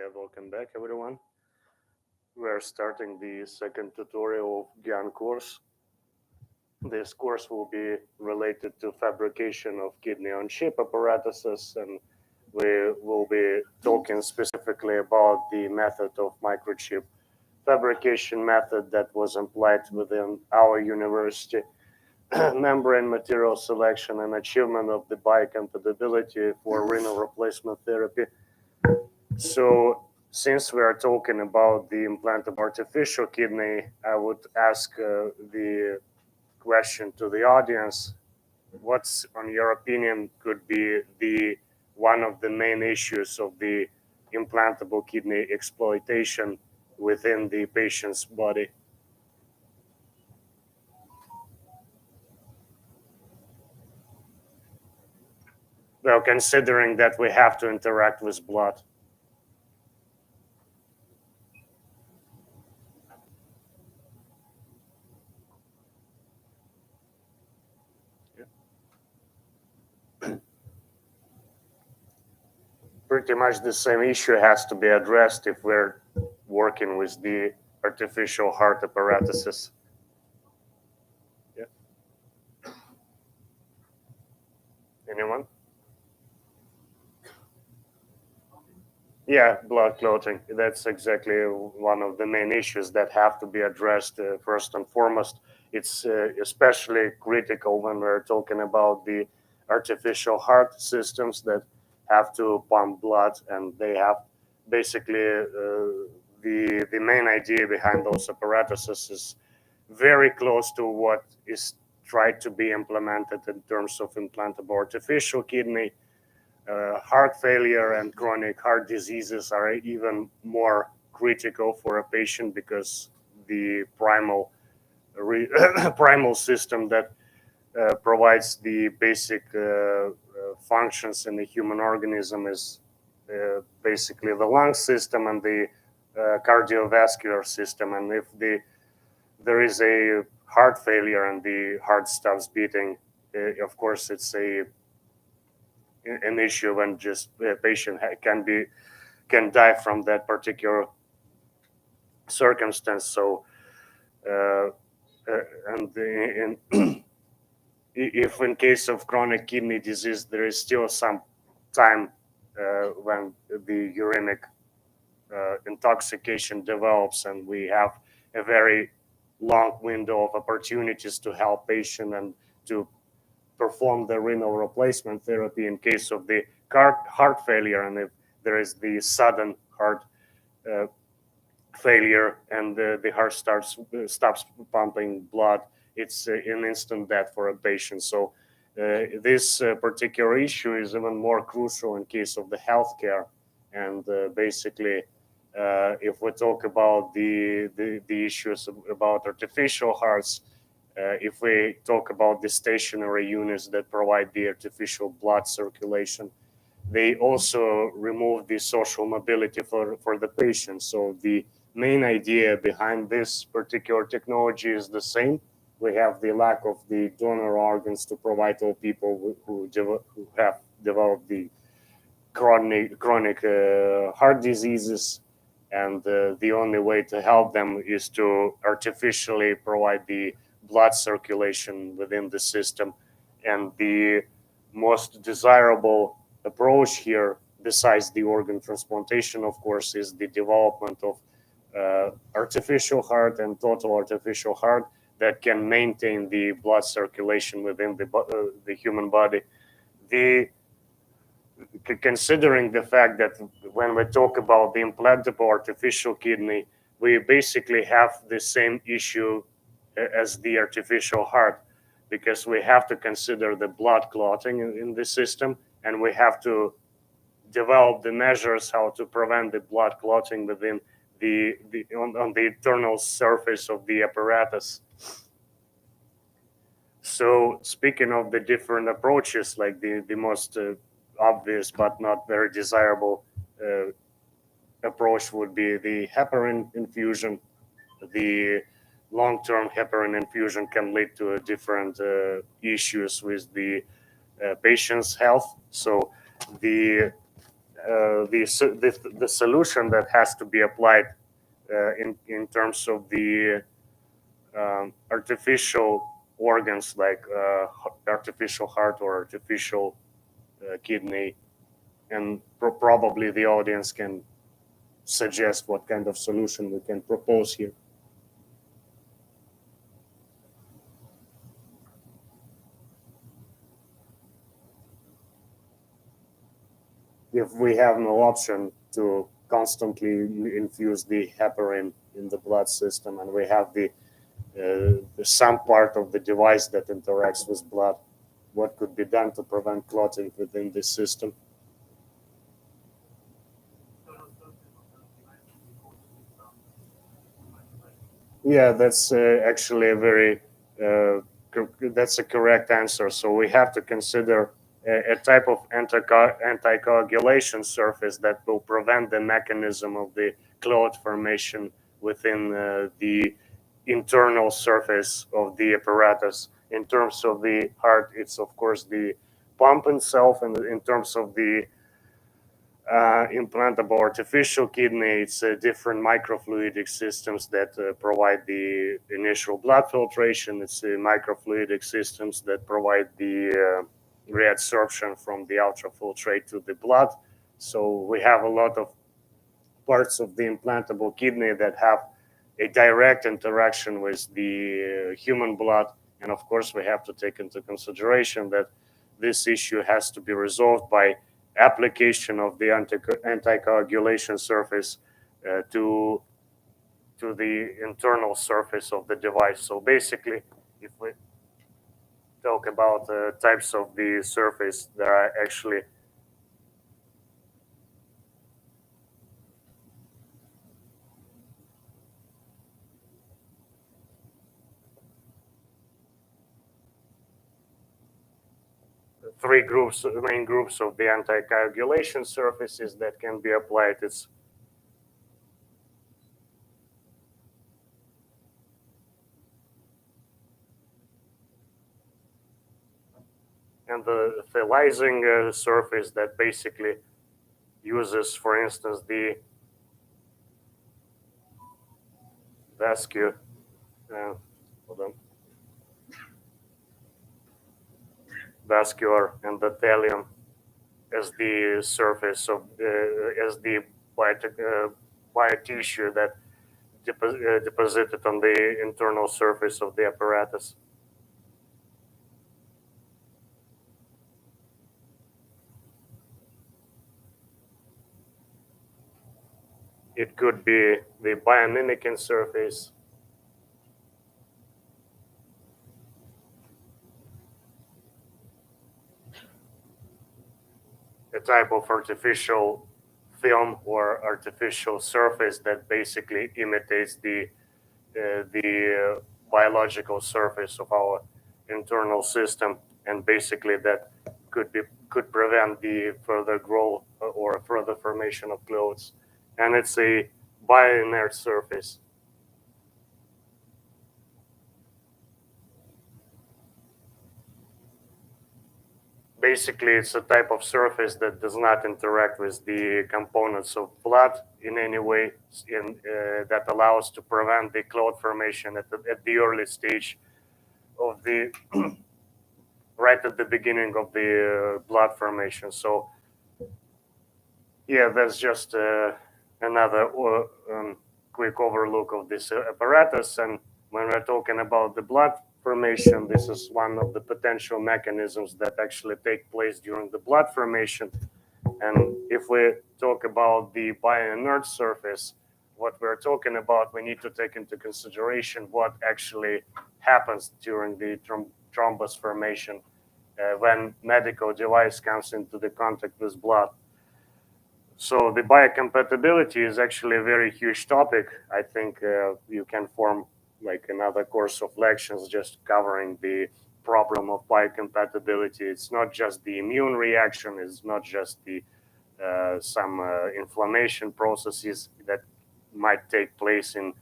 Yeah, welcome back everyone. We're starting the second tutorial of GAN course. This course will be related to fabrication of kidney on chip apparatuses, and we will be talking specifically about the method of microchip fabrication method that was employed within our university. Membrane material selection and achievement of the biocompatibility for renal replacement therapy. So since we are talking about the implantable artificial kidney, I would ask the question to the audience: what's, on your opinion, could be the one of the main issues of the implantable kidney exploitation within the patient's body? Well, considering that we have to interact with blood. Pretty much the same issue has to be addressed if we're working with the artificial heart apparatuses. Yeah. Anyone? Yeah, blood clotting. That's exactly one of the main issues that have to be addressed first and foremost. It's especially critical when we're talking about the artificial heart systems that have to pump blood, and they have basically the main idea behind those apparatuses is very close to what is tried to be implemented in terms of implantable artificial kidney. Heart failure and chronic heart diseases are even more critical for a patient because the primal system that provides the basic functions in the human organism is basically the lung system and the cardiovascular system. And if there is a heart failure and the heart stops beating, of course it's an issue when just a patient can die from that particular circumstance. So if in case of chronic kidney disease there is still some time when the uremic intoxication develops, and we have a very long window of opportunities to help patient and to perform the renal replacement therapy in case of the heart failure. And if there is the sudden heart failure and the heart stops pumping blood, it's an instant death for a patient. So this particular issue is even more crucial in case of the healthcare. And basically, if we talk about the issues about artificial hearts, if we talk about the stationary units that provide the artificial blood circulation, they also remove the social mobility for the patient. So the main idea behind this particular technology is the same. We have the lack of the donor organs to provide all people who have developed the chronic heart diseases, and the only way to help them is to artificially provide the blood circulation within the system. And the most desirable approach here, besides the organ transplantation, of course, is the development of artificial heart and total artificial heart that can maintain the blood circulation within the human body. Considering the fact that when we talk about the implantable artificial kidney, we basically have the same issue as the artificial heart, because we have to consider the blood clotting in the system, and we have to develop the measures how to prevent the blood clotting within on the internal surface of the apparatus. So speaking of the different approaches, like the most obvious but not very desirable approach would be the heparin infusion. The long-term heparin infusion can lead to different issues with the patient's health. So the the solution that has to be applied in terms of the artificial organs like artificial heart or artificial kidney, and probably the audience can suggest what kind of solution we can propose here. If we have no option to constantly infuse the heparin in the blood system, and we have some part of the device that interacts with blood, what could be done to prevent clotting within this system? Yeah, that's actually a very that's a correct answer. So we have to consider a type of anticoagulation surface that will prevent the mechanism of the clot formation within the internal surface of the apparatus. In terms of the heart, it's of course the pump itself, and in terms of the implantable artificial kidney, it's different microfluidic systems that provide the initial blood filtration. It's microfluidic systems that provide the reabsorption from the ultrafiltrate to the blood. So we have a lot of parts of the implantable kidney that have a direct interaction with the human blood. And of course, we have to take into consideration that this issue has to be resolved by application of the anticoagulation surface to the internal surface of the device. So basically, if we talk about types of the surface, there are actually three groups, main groups of the anticoagulation surfaces that can be applied. It's and the thelizing surface that basically uses, for instance, the vascular endothelium as the surface of as the biotissue that deposited on the internal surface of the apparatus. It could be the biomimicking surface, a type of artificial film or artificial surface that basically imitates the biological surface of our internal system, and basically that could prevent the further growth or further formation of clothes. And it's a bioinert surface. Basically, it's a type of surface that does not interact with the components of blood in any way, that allows to prevent the clot formation at the early stage of the right at the beginning of the blood formation. So yeah, that's just another quick overlook of this apparatus. And when we're talking about the blood formation, this is one of the potential mechanisms that actually take place during the blood formation. And if we talk about the bioinert surface, what we're talking about, we need to take into consideration what actually happens during the thrombus formation when medical device comes into the contact with blood. So the biocompatibility is actually a very huge topic. I think you can form like another course of lectures just covering the problem of biocompatibility. It's not just the immune reaction, it's not just the some inflammation processes that might take place in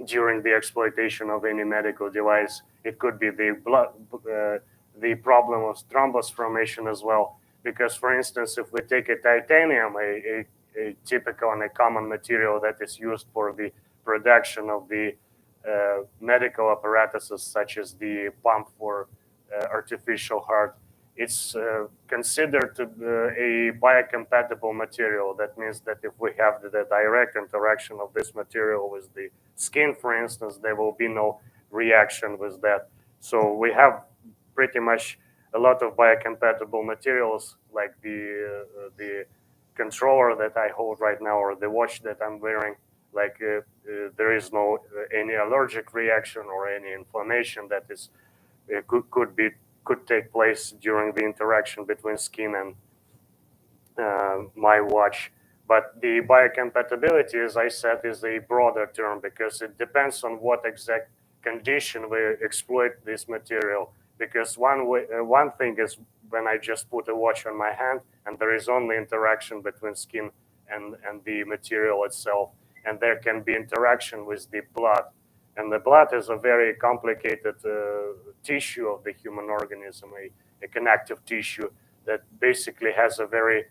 during the exploitation of any medical device. It could be the blood, the problem of thrombus formation as well, because, for instance, if we take a titanium, a typical and a common material that is used for the production of the medical apparatuses, such as the pump for artificial heart, it's considered to be a biocompatible material. That means that if we have the direct interaction of this material with the skin, for instance, there will be no reaction with that. So we have pretty much a lot of biocompatible materials, like the controller that I hold right now, or the watch that I'm wearing. Like there is no any allergic reaction or any inflammation that is could take place during the interaction between skin and my watch. But the biocompatibility, as I said, is a broader term because it depends on what exact condition we exploit this material. Because one thing is when I just put a watch on my hand and there is only interaction between skin and the material itself, and there can be interaction with the blood. And the blood is a very complicated tissue of the human organism, a connective tissue that basically has a very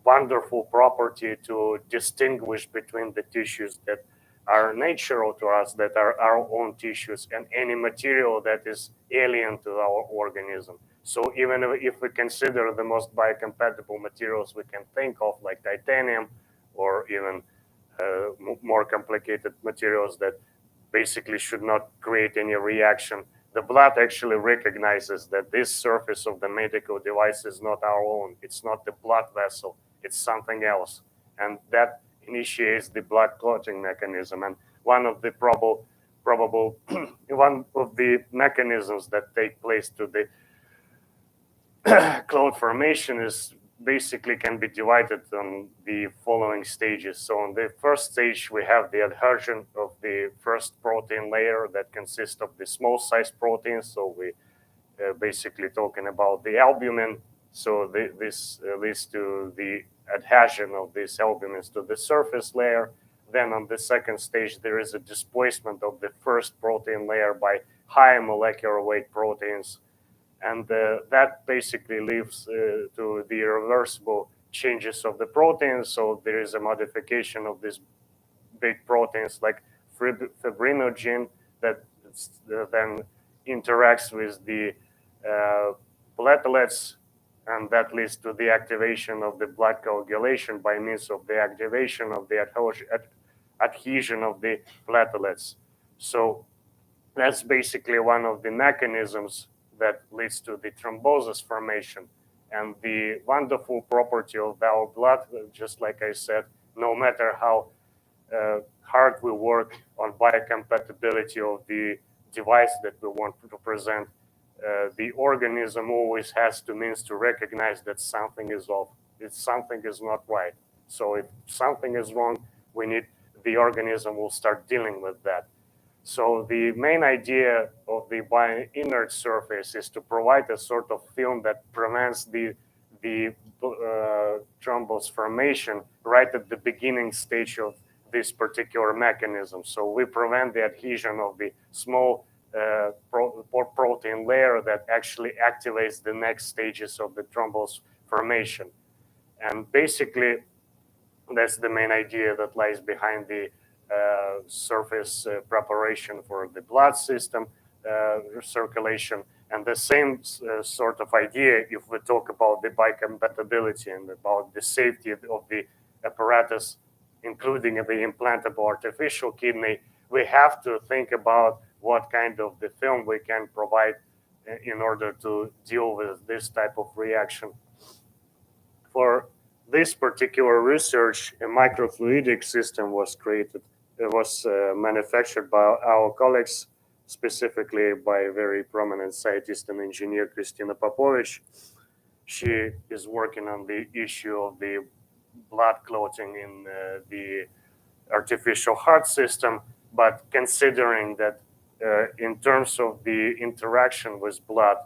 wonderful property to distinguish between the tissues that are natural to us, that are our own tissues, and any material that is alien to our organism. So even if we consider the most biocompatible materials we can think of, like titanium, or even more complicated materials that basically should not create any reaction, the blood actually recognizes that this surface of the medical device is not our own. It's not the blood vessel, it's something else. And that initiates the blood clotting mechanism. And one of the probable one of the mechanisms that take place to the clot formation is basically can be divided on the following stages. So on the first stage, we have the adhesion of the first protein layer that consists of the small size proteins. So we basically talking about the albumin. So this leads to the adhesion of these albumins to the surface layer. Then on the second stage, there is a displacement of the first protein layer by high molecular weight proteins. And that basically leads to the irreversible changes of the proteins. So there is a modification of these big proteins like fibrinogen that then interacts with the platelets, and that leads to the activation of the blood coagulation by means of the activation of the adhesion of the platelets. So that's basically one of the mechanisms that leads to the thrombosis formation. And the wonderful property of our blood, just like I said, no matter how hard we work on biocompatibility of the device that we want to present, the organism always has to means to recognize that something is off, if something is not right. So if something is wrong, the organism will start dealing with that. So the main idea of the bio-inert surface is to provide a sort of film that prevents the thrombus formation right at the beginning stage of this particular mechanism. So we prevent the adhesion of the small protein layer that actually activates the next stages of the thrombus formation. And basically, that's the main idea that lies behind the surface preparation for the blood system circulation. And the same sort of idea, if we talk about the biocompatibility and about the safety of the apparatus, including the implantable artificial kidney, we have to think about what kind of the film we can provide in order to deal with this type of reaction. For this particular research, a microfluidic system was created. It was manufactured by our colleagues, specifically by a very prominent scientist and engineer, Kristina Popovich. She is working on the issue of the blood clotting in the artificial heart system, but considering that in terms of the interaction with blood,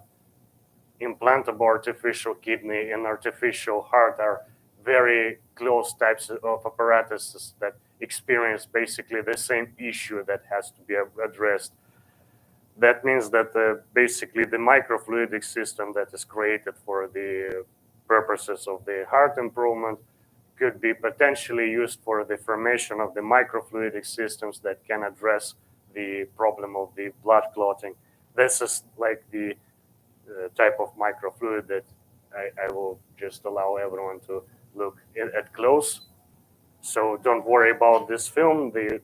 implantable artificial kidney and artificial heart are very close types of apparatuses that experience basically the same issue that has to be addressed. That means that basically the microfluidic system that is created for the purposes of the heart improvement, could be potentially used for the formation of the microfluidic systems that can address the problem of the blood clotting. This is like the type of microfluid that I will just allow everyone to look at close. So don't worry about this film. The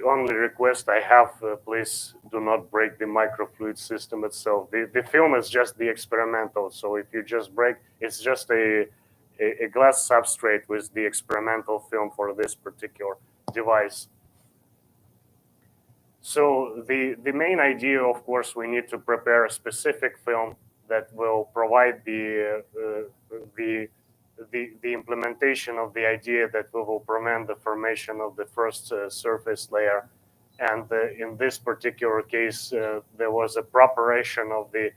only request I have, please do not break the microfluid system itself. The film is just the experimental. So if you just break, it's just a glass substrate with the experimental film for this particular device. So the main idea, of course, we need to prepare a specific film that will provide the implementation of the idea that we will prevent the formation of the first surface layer. And in this particular case, there was a preparation of the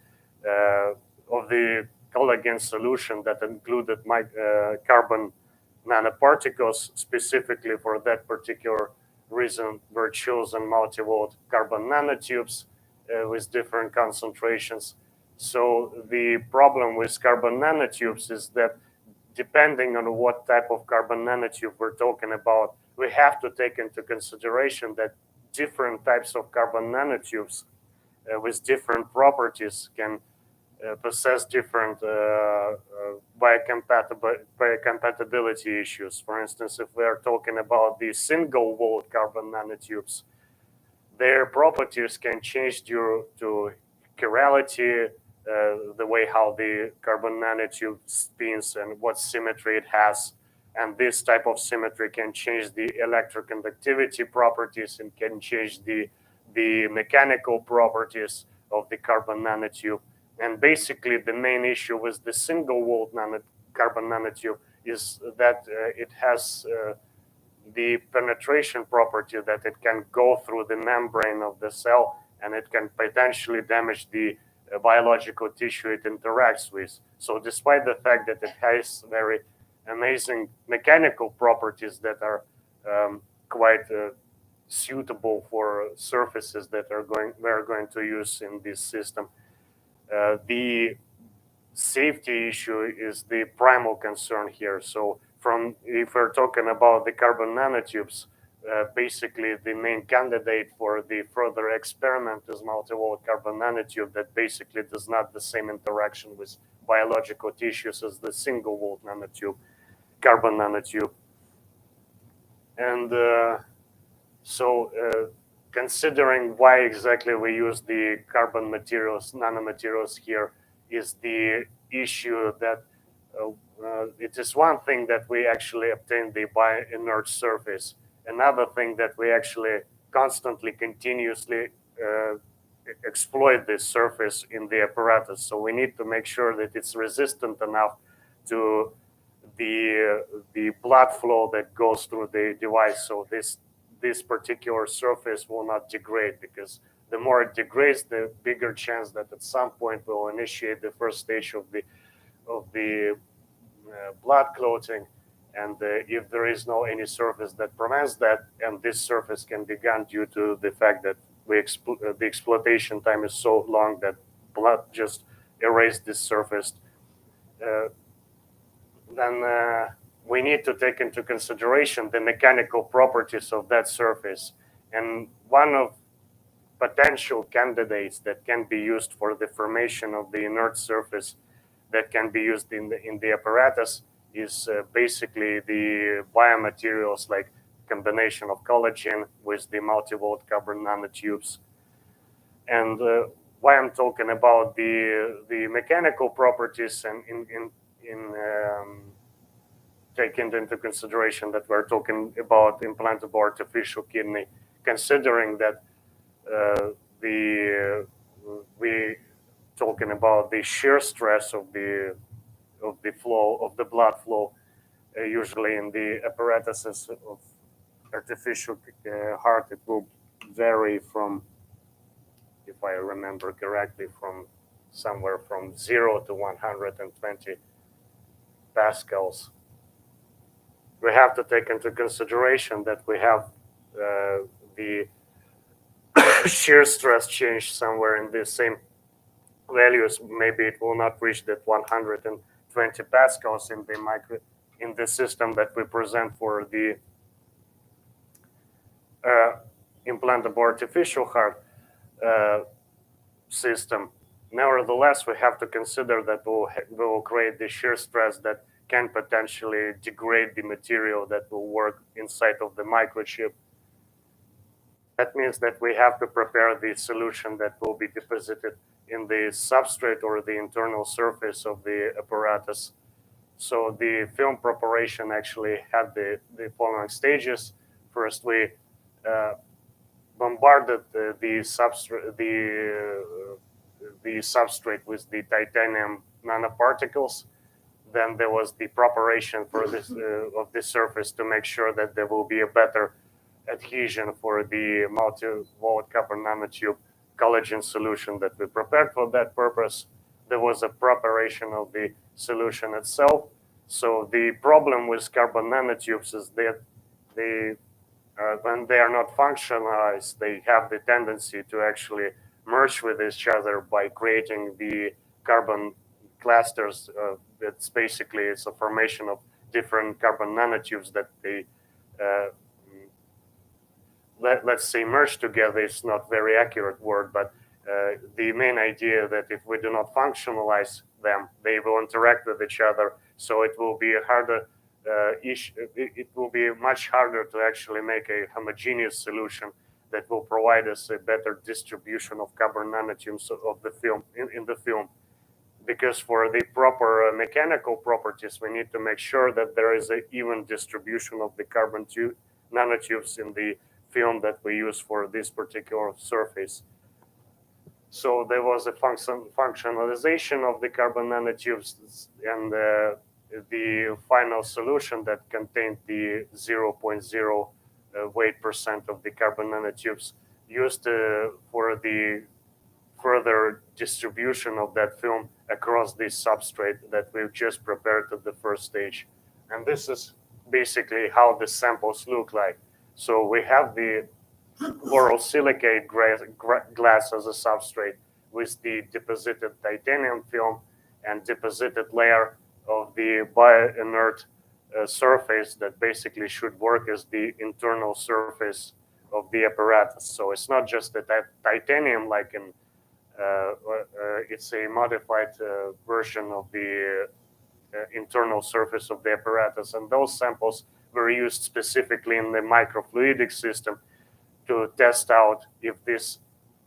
collagen solution that included carbon nanoparticles. Specifically for that particular reason, were chosen multi-volt carbon nanotubes with different concentrations. So the problem with carbon nanotubes is that depending on what type of carbon nanotube we're talking about, we have to take into consideration that different types of carbon nanotubes with different properties can possess different biocompatibility issues. For instance, if we are talking about the single-volt carbon nanotubes, their properties can change due to chirality, the way how the carbon nanotube spins and what symmetry it has. And this type of symmetry can change the electroconductivity properties and can change the mechanical properties of the carbon nanotube. And basically, the main issue with the single-volt carbon nanotube is that it has the penetration property that it can go through the membrane of the cell, and it can potentially damage the biological tissue it interacts with. So despite the fact that it has very amazing mechanical properties that are quite suitable for surfaces that we're going to use in this system, the safety issue is the primal concern here. So if we're talking about the carbon nanotubes, basically the main candidate for the further experiment is multi-volt carbon nanotube that basically does not the same interaction with biological tissues as the single-volt nanotube, carbon nanotube. And considering why exactly we use the carbon materials, nanomaterials here, is the issue that it is one thing that we actually obtain the bio-inert surface. Another thing that we actually constantly, continuously exploit this surface in the apparatus. So we need to make sure that it's resistant enough to the blood flow that goes through the device. So this particular surface will not degrade, because the more it degrades, the bigger chance that at some point we'll initiate the first stage of the blood clotting. And if there is no any surface that prevents that, and this surface can be gone due to the fact that the exploitation time is so long that blood just erased this surface, then we need to take into consideration the mechanical properties of that surface. And one of potential candidates that can be used for the formation of the inert surface that can be used in the apparatus is basically the biomaterials, like combination of collagen with the multi-volt carbon nanotubes. And why I'm talking about the mechanical properties and taking into consideration that we're talking about implantable artificial kidney, considering that we talking about the shear stress of the flow of the blood flow, usually in the apparatuses of artificial heart, it will vary from, if I remember correctly, from somewhere from 0 to 120 pascals. We have to take into consideration that we have the shear stress change somewhere in the same values. Maybe it will not reach that 120 pascals in the system that we present for the implantable artificial heart system. Nevertheless, we have to consider that we will create the shear stress that can potentially degrade the material that will work inside of the microchip. That means that we have to prepare the solution that will be deposited in the substrate or the internal surface of the apparatus. So the film preparation actually had the following stages. First, we bombarded the substrate with the titanium nanoparticles. Then there was the preparation for this of the surface to make sure that there will be a better adhesion for the multi-volt copper nanotube collagen solution that we prepared for that purpose. There was a preparation of the solution itself. So the problem with carbon nanotubes is that when they are not functionalized, they have the tendency to actually merge with each other by creating the carbon clusters. It's a formation of different carbon nanotubes that they let's say merge together. Is not very accurate word, but the main idea that if we do not functionalize them, they will interact with each other. So it will be a harder issue. It will be much harder to actually make a homogeneous solution that will provide us a better distribution of carbon nanotubes of the film in the film. Because for the proper mechanical properties, we need to make sure that there is an even distribution of the carbon nanotubes in the film that we use for this particular surface. So there was a functionalization of the carbon nanotubes, and the final solution that contained the 0.0 weight percent of the carbon nanotubes used for the further distribution of that film across this substrate that we've just prepared at the first stage. And this is basically how the samples look like. So we have the borosilicate glass as a substrate with the deposited titanium film and deposited layer of the bioinert surface that basically should work as the internal surface of the apparatus. So it's not just the titanium like in it's a modified version of the internal surface of the apparatus. And those samples were used specifically in the microfluidic system to test out if this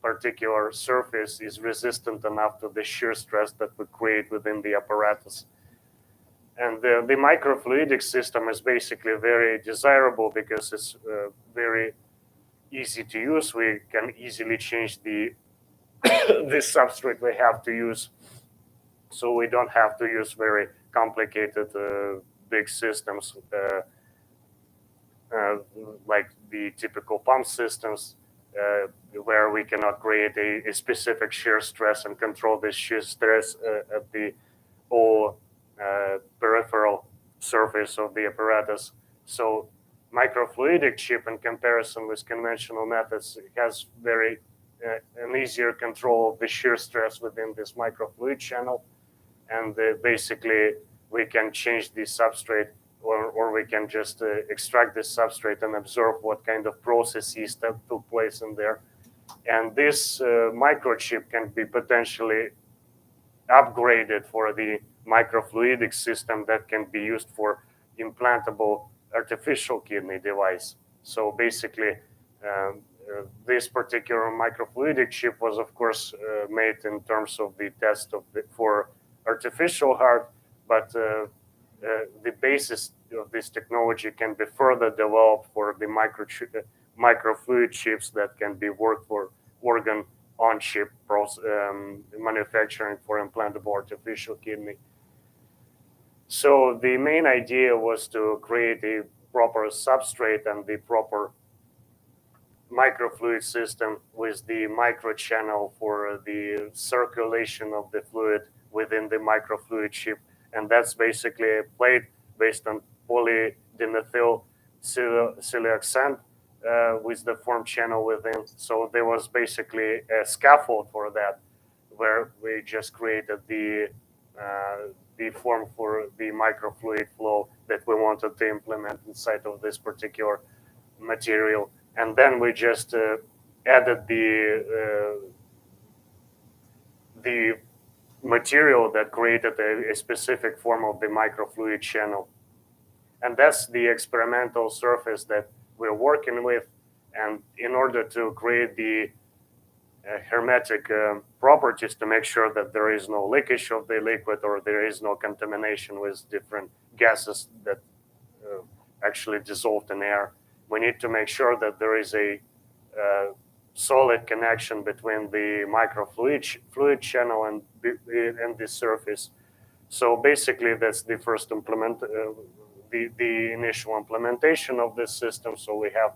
particular surface is resistant enough to the shear stress that we create within the apparatus. And the microfluidic system is basically very desirable because it's very easy to use. We can easily change the substrate we have to use, so we don't have to use very complicated big systems like the typical pump systems where we cannot create a specific shear stress and control this shear stress at the whole peripheral surface of the apparatus. So microfluidic chip, in comparison with conventional methods, has very an easier control of the shear stress within this microfluid channel. And basically, we can change the substrate, or we can just extract this substrate and observe what kind of processes that took place in there. And this microchip can be potentially upgraded for the microfluidic system that can be used for implantable artificial kidney device. So basically, this particular microfluidic chip was, of course, made in terms of the test of for artificial heart, but the basis of this technology can be further developed for the microfluid chips that can be worked for organ on-chip manufacturing for implantable artificial kidney. So the main idea was to create a proper substrate and the proper microfluid system with the microchannel for the circulation of the fluid within the microfluid chip. And that's basically a plate based on polydimethyl siloxane with the form channel within. So there was basically a scaffold for that where we just created the form for the microfluid flow that we wanted to implement inside of this particular material, and then we just added the material that created a specific form of the microfluid channel. And that's the experimental surface that we're working with. And in order to create the hermetic properties to make sure that there is no leakage of the liquid or there is no contamination with different gases that actually dissolved in air, we need to make sure that there is a solid connection between the microfluid channel and the surface. So basically, that's the first the initial implementation of this system. So we have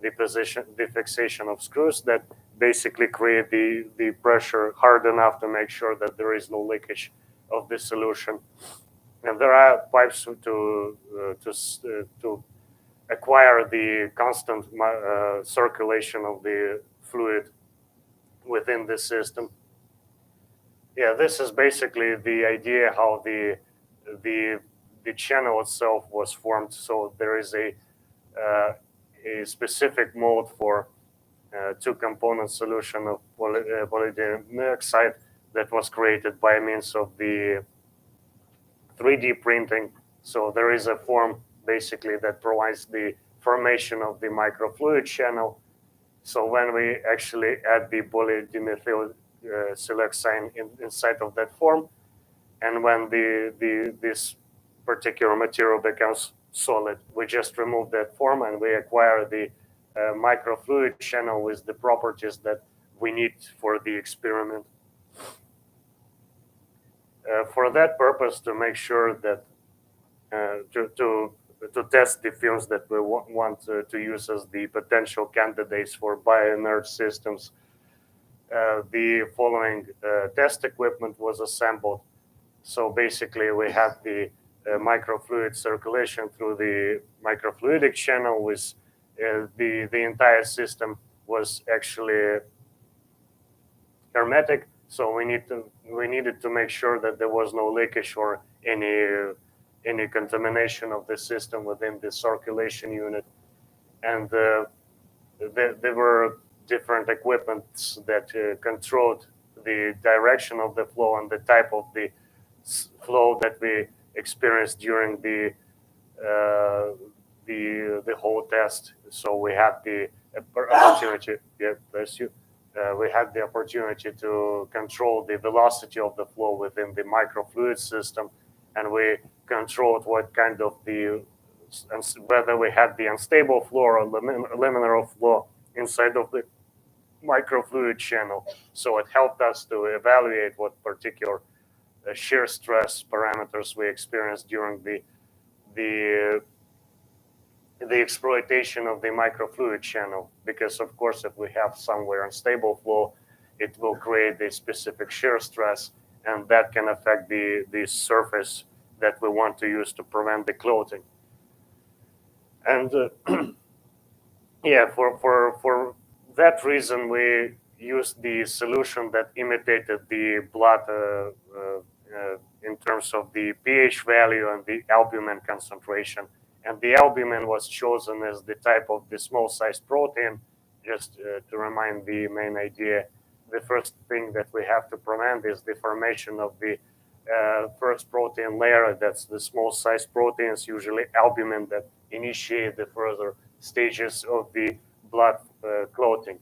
the fixation of screws that basically create the pressure hard enough to make sure that there is no leakage of the solution. And there are pipes to acquire the constant circulation of the fluid within the system. Yeah, this is basically the idea how the channel itself was formed. So there is a specific mode for two-component solution of polyethylene oxide that was created by means of the 3D printing. So there is a form basically that provides the formation of the microfluid channel. So when we actually add the polydimethyl siloxane inside of that form, and when this particular material becomes solid, we just remove that form and we acquire the microfluid channel with the properties that we need for the experiment. For that purpose, to make sure that to test the films that we want to use as the potential candidates for bioinert systems, the following test equipment was assembled. So basically, we have the microfluid circulation through the microfluidic channel. With the entire system was actually hermetic. So we needed to make sure that there was no leakage or any contamination of the system within the circulation unit. And there were different equipments that controlled the direction of the flow and the type of the flow that we experienced during the whole test. So we had the opportunity. Yeah, bless you. We had the opportunity to control the velocity of the flow within the microfluid system, and we controlled what kind of whether we had the unstable flow or laminar flow inside of the microfluid channel. So it helped us to evaluate what particular shear stress parameters we experienced during the exploitation of the microfluid channel. Because of course, if we have somewhere unstable flow, it will create a specific shear stress, and that can affect the surface that we want to use to prevent the cloting. And yeah, for that reason, we used the solution that imitated the blood in terms of the pH value and the albumin concentration. And the albumin was chosen as the type of the small-sized protein. Just to remind the main idea, the first thing that we have to prevent is the formation of the first protein layer. That's the small-sized proteins, usually albumin, that initiate the further stages of the blood clotting.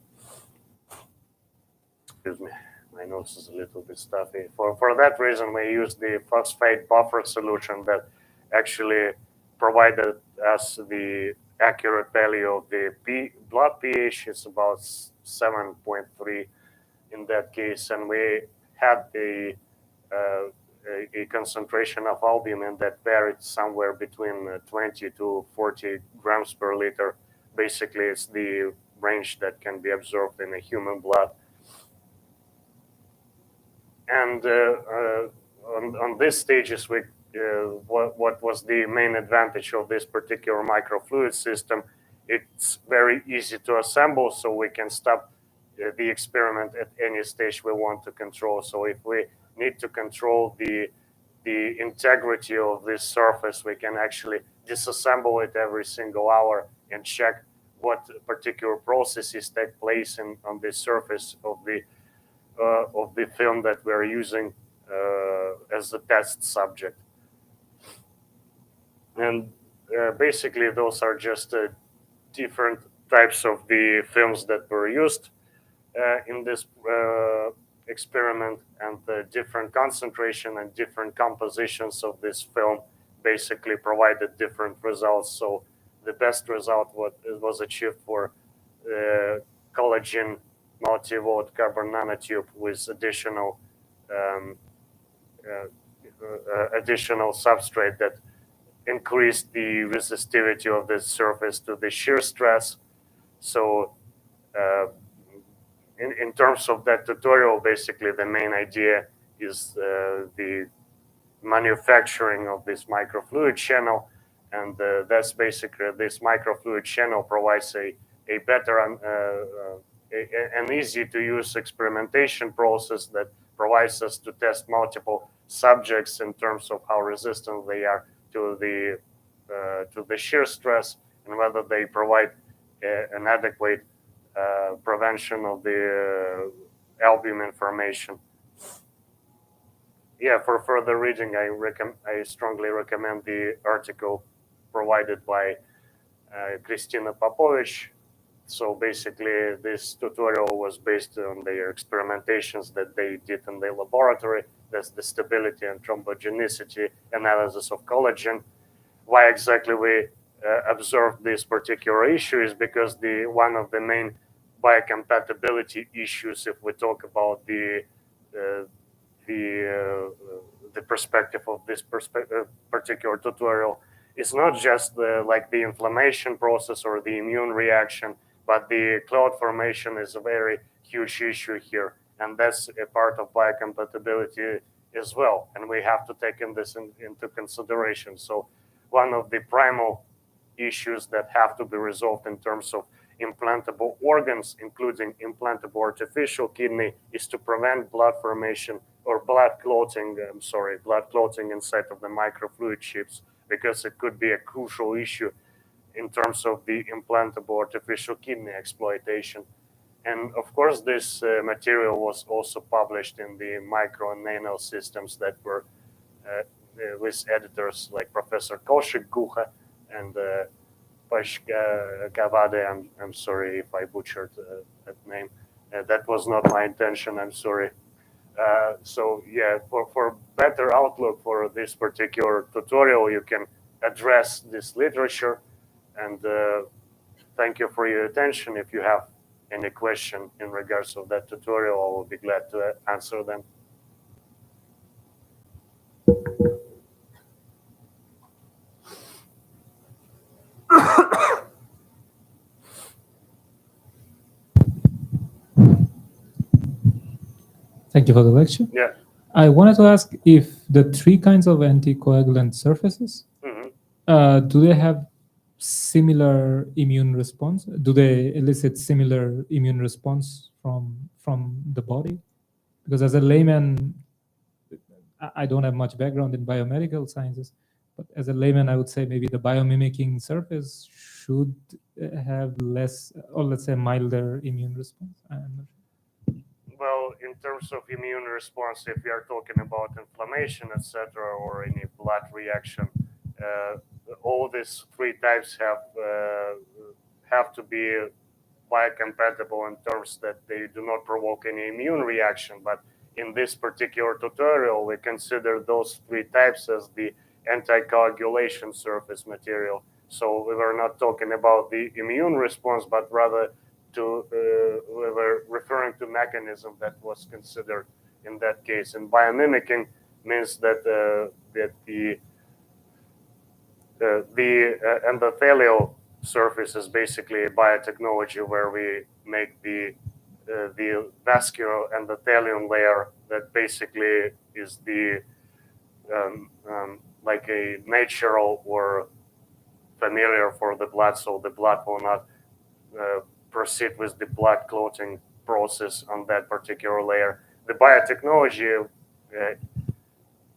Excuse me, my nose is a little bit stuffy. For that reason, we use the phosphate buffer solution that actually provided us the accurate value of the blood pH. It's about 7.3 in that case, and we had a concentration of albumin that varied somewhere between 20 to 40 grams per liter. Basically, it's the range that can be absorbed in a human blood. And on these stages, what was the main advantage of this particular microfluid system? It's very easy to assemble, so we can stop the experiment at any stage we want to control. So if we need to control the integrity of this surface, we can actually disassemble it every single hour and check what particular processes take place on the surface of the film that we're using as a test subject. And basically, those are just different types of the films that were used in this experiment, and the different concentration and different compositions of this film basically provided different results. So the best result was achieved for collagen multi-volt carbon nanotube with additional substrate that increased the resistivity of the surface to the shear stress. So in terms of that tutorial, basically the main idea is the manufacturing of this microfluid channel, and that's basically this microfluid channel provides a better an easy to use experimentation process that provides us to test multiple subjects in terms of how resistant they are to the shear stress, and whether they provide an adequate prevention of the albumin formation. Yeah, for further reading, I strongly recommend the article provided by Kristina Popovich. So basically, this tutorial was based on their experimentations that they did in the laboratory. That's the stability and thrombogenicity analysis of collagen. Why exactly we observed this particular issue is because one of the main biocompatibility issues, if we talk about the perspective of this particular tutorial, is not just like the inflammation process or the immune reaction, but the clot formation is a very huge issue here, and that's a part of biocompatibility as well, and we have to take this into consideration. So one of the primal issues that have to be resolved in terms of implantable organs, including implantable artificial kidney, is to prevent blood formation or blood clotting inside of the microfluid chips, because it could be a crucial issue in terms of the implantable artificial kidney exploitation. And of course, this material was also published in the micro and nano systems that were with editors like Professor Kaushik Guha and Pashka Gavade. I'm sorry if I butchered that name. That was not my intention. I'm sorry. So yeah, for better outlook for this particular tutorial, you can address this literature. And thank you for your attention. If you have any question in regards of that tutorial, I will be glad to answer them. Thank you for the lecture. Yeah. I wanted to ask if the three kinds of anticoagulant surfaces, do they have similar immune response? Do they elicit similar immune response from the body? Because as a layman, I don't have much background in biomedical sciences, but as a layman, I would say maybe the biomimicking surface should have less, or let's say milder immune response. Well, in terms of immune response, if we are talking about inflammation, etc., or any blood reaction, all these three types have to be biocompatible in terms that they do not provoke any immune reaction. But in this particular tutorial, we consider those three types as the anticoagulation surface material. So we were not talking about the immune response, but rather we were referring to mechanism that was considered in that case. And biomimicking means that the endothelial surface is basically a biotechnology where we make the vascular endothelium layer that basically is the like a natural or familiar for the blood, so the blood will not proceed with the blood clotting process on that particular layer. The biotechnology,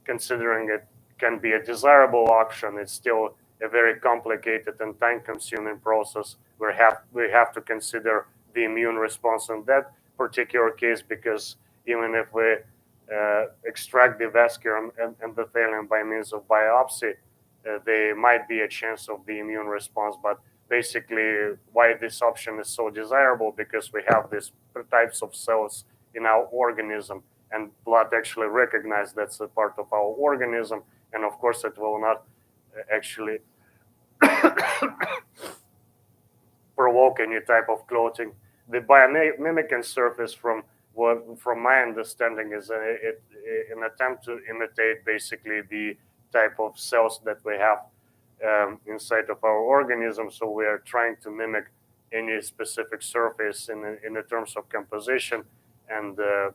considering it can be a desirable option, it's still a very complicated and time-consuming process. We have to consider the immune response in that particular case, because even if we extract the vascular endothelium by means of biopsy, there might be a chance of the immune response. But basically, why this option is so desirable, because we have these types of cells in our organism, and blood actually recognizes that's a part of our organism, and of course it will not actually provoke any type of clotting. The biomimicking surface, from my understanding, is an attempt to imitate basically the type of cells that we have inside of our organism. So we are trying to mimic any specific surface in the terms of composition and the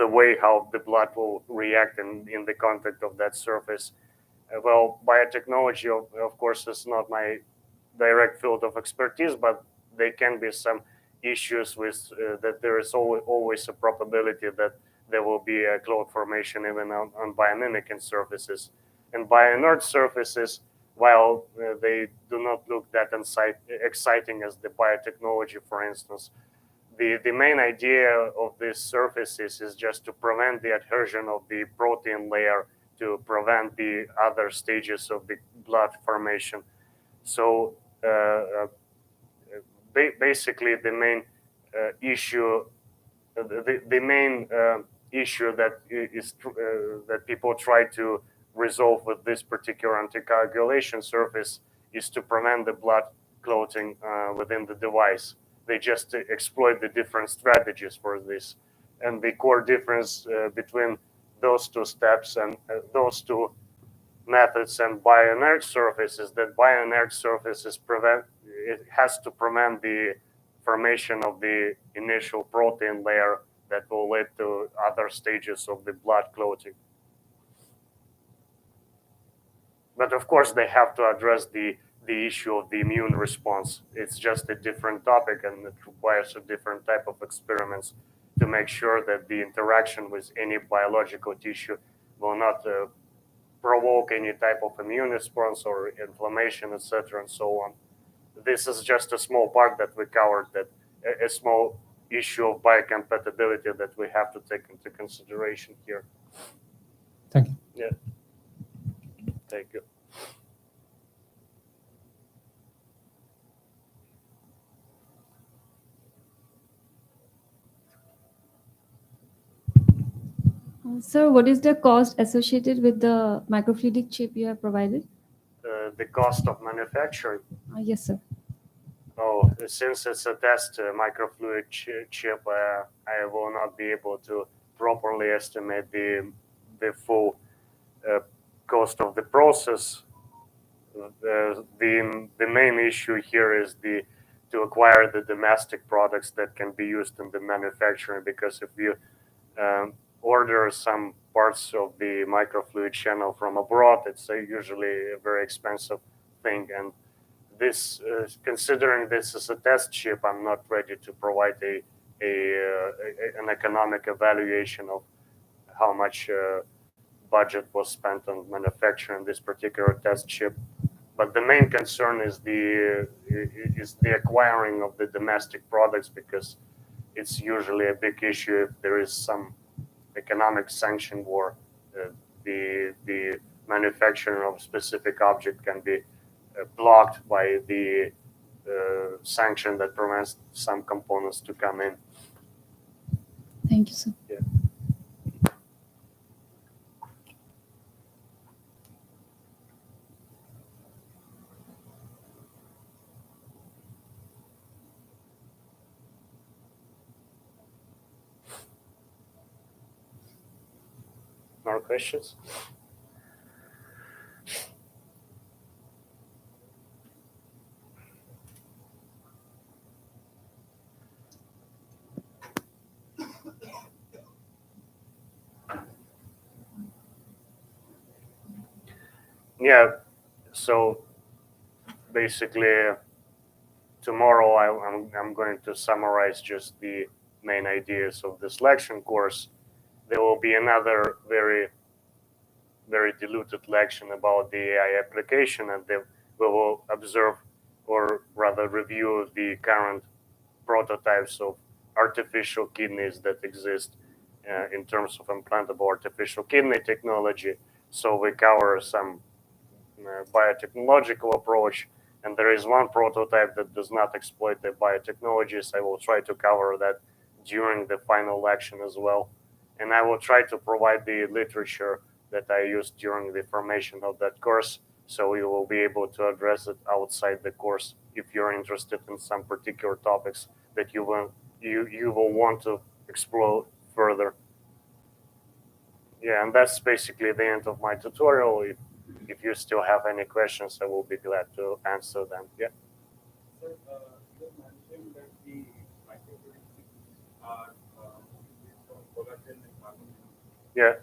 way how the blood will react in the contact of that surface. Well, biotechnology, of course, is not my direct field of expertise, but there can be some issues with that there is always a probability that there will be a clot formation even on biomimicking surfaces. And bioinert surfaces, while they do not look that exciting as the biotechnology, for instance, the main idea of these surfaces is just to prevent the adhesion of the protein layer, to prevent the other stages of the blood formation. So basically, the main issue, that is that people try to resolve with this particular anticoagulation surface is to prevent the blood clotting within the device. They just exploit the different strategies for this, and the core difference between those two steps and those two methods and bioinert surfaces, that bioinert surfaces has to prevent the formation of the initial protein layer that will lead to other stages of the blood clotting. But of course, they have to address the issue of the immune response. It's just a different topic, and it requires a different type of experiments to make sure that the interaction with any biological tissue will not provoke any type of immune response or inflammation, etc., and so on. This is just a small part that we covered, that a small issue of biocompatibility that we have to take into consideration here. Thank you. Yeah. Thank you. Sir, what is the cost associated with the microfluidic chip you have provided? The cost of manufacturing. Yes, sir. Oh, since it's a test microfluidic chip, I will not be able to properly estimate the full cost of the process. The main issue here is to acquire the domestic products that can be used in the manufacturing, because if you order some parts of the microfluid channel from abroad, it's usually a very expensive thing. And this, considering this is a test chip, I'm not ready to provide an economic evaluation of how much budget was spent on manufacturing this particular test chip. But the main concern is the acquiring of the domestic products, because it's usually a big issue if there is some economic sanction war. The manufacturing of a specific object can be blocked by the sanction that prevents some components to come in. Thank you, sir. Yeah. More questions? Yeah, so basically tomorrow I'm going to summarize just the main ideas of this lection course. There will be another very diluted lection about the AI application, and then we will observe, or rather review, the current prototypes of artificial kidneys that exist in terms of implantable artificial kidney technology. So we cover some biotechnological approach, and there is one prototype that does not exploit the biotechnologies. I will try to cover that during the final lection as well, and I will try to provide the literature that I used during the formation of that course, so you will be able to address it outside the course if you're interested in some particular topics that you will want to explore further. Yeah, and that's basically the end of my tutorial. If you still have any questions, I will be glad to answer them. Yeah. Sir, you mentioned that the microfluidics are based on collagen and carbon. Yeah.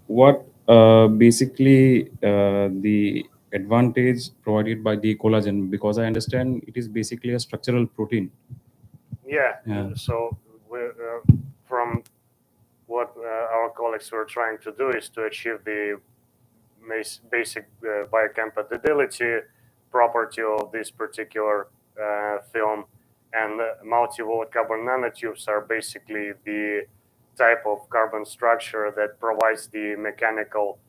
What basically the advantage provided by the collagen? Because I understand it is basically a structural protein. Yeah. Yeah. So from what our colleagues were trying to do is to achieve the basic biocompatibility property of this particular film, and multi-walled carbon nanotubes are basically the type of carbon structure that provides the mechanical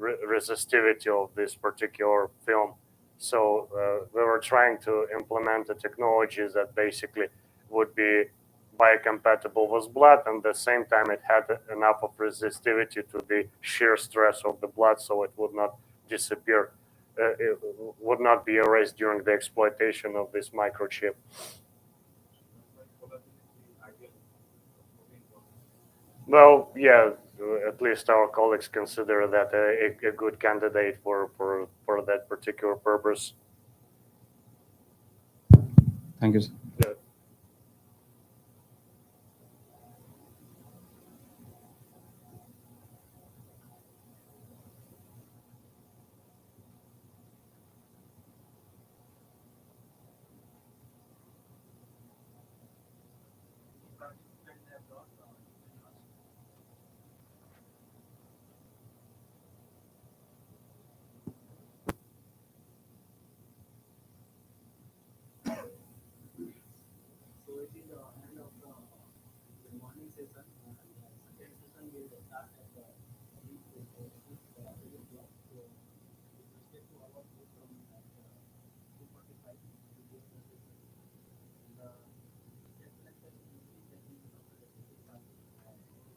resistivity of this particular film. So we were trying to implement a technology that basically would be biocompatible with blood, and at the same time it had enough of resistivity to the shear stress of the blood, so it would not disappear, it would not be erased during the exploitation of this microchip. Well, yeah, at least our colleagues consider that a good candidate for that particular purpose. Thank you, sir.